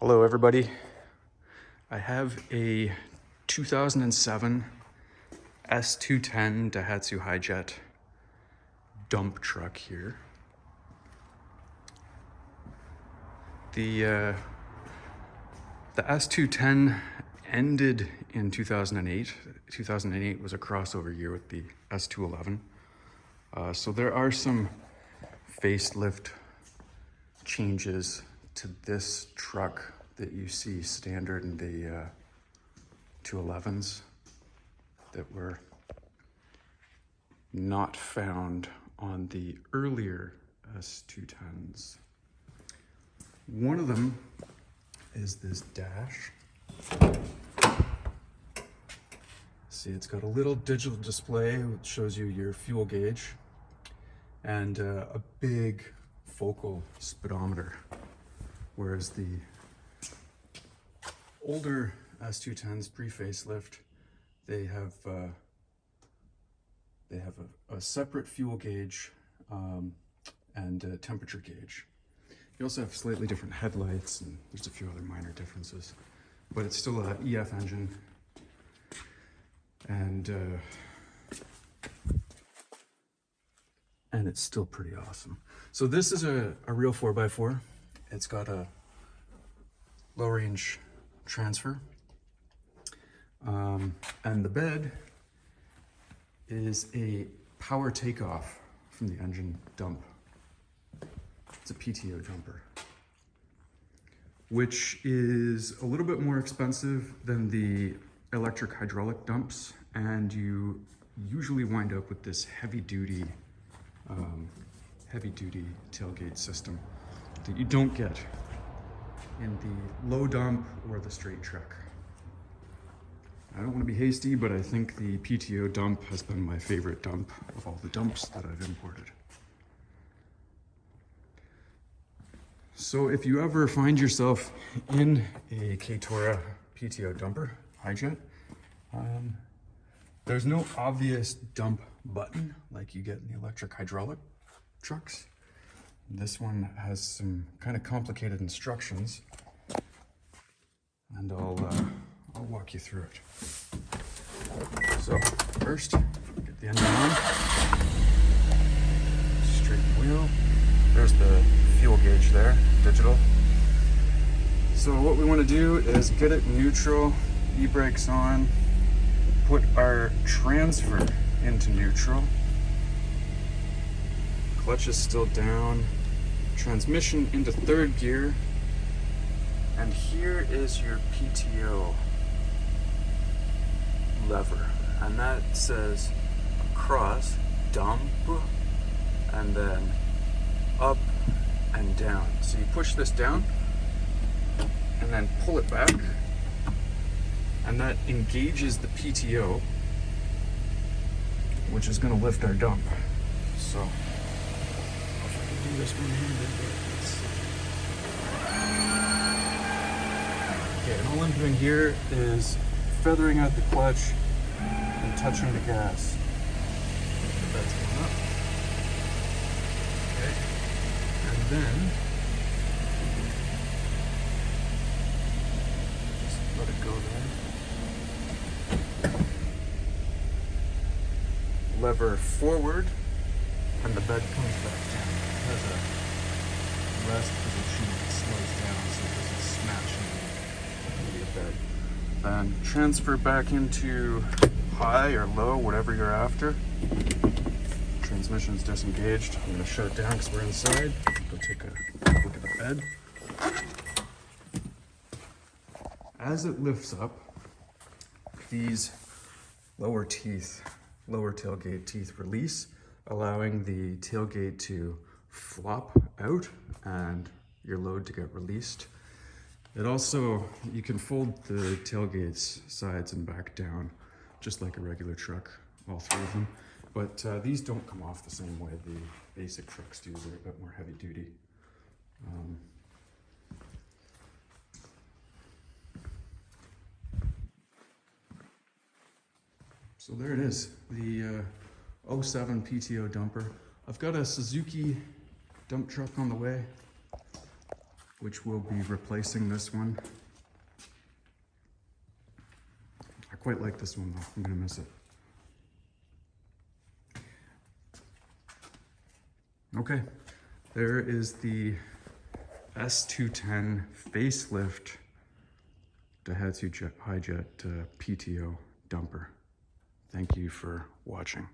Hello everybody. I have a 2007 S210 Daihatsu Hijet dump truck here. The S210 ended in 2008. 2008 was a crossover year with the S211. So there are some facelift changes to this truck that you see standard in the 211s that were not found on the earlier S210s. One of them is this dash. See, it's got a little digital display which shows you your fuel gauge and a big focal speedometer, whereas the older S210s pre-facelift, they have a separate fuel gauge and a temperature gauge. You also have slightly different headlights, and there's a few other minor differences, but it's still an EF engine, and it's still pretty awesome. So this is a real 4x4. It's got a low range transfer, and the bed is a power takeoff from the engine dump. It's a PTO jumper, which is a little bit more expensive than the electric hydraulic dumps, and you usually wind up with this heavy duty tailgate system that you don't get in the low dump or the straight truck. I don't want to be hasty, but I think the PTO dump has been my favorite dump of all the dumps that I've imported. So if you ever find yourself in a Keitora PTO dumper, Hijet, there's no obvious dump button like you get in the electric hydraulic trucks. This one has some kind of complicated instructions, and I'll walk you through it. So first, get the engine on, straighten the wheel. There's the fuel gauge there, digital. So what we want to do is get it neutral, e-brakes on, put our transfer into neutral, clutch is still down, transmission into third gear, and here is your PTO lever, and that says cross, dump, and then up and down. So you push this down and then pull it back, and that engages the PTO, which is going to lift our dump. So if I can do this one-handed, okay, and all I'm doing here is feathering out the clutch and touching the gas. That's going up. Okay, and then just let it go there. Lever forward, and the bed comes back down. It has a rest position that slows down so it doesn't smash into the bed. Then transfer back into high or low, whatever you're after. Transmission's disengaged. I'm going to shut it down because we're inside. Go take a look at the bed. As it lifts up, these lower tailgate teeth release, allowing the tailgate to flop out and your load to get released. It also, you can fold the tailgates sides and back down, just like a regular truck, all three of them. But these don't come off the same way the basic trucks do. They're a bit more heavy duty. So there it is, the 07 PTO dumper. I've got a Suzuki dump truck on the way. which will be replacing this one. I quite like this one though, I'm gonna miss it. Okay, there is the S210 facelift Daihatsu Hijet PTO dumper. Thank you for watching.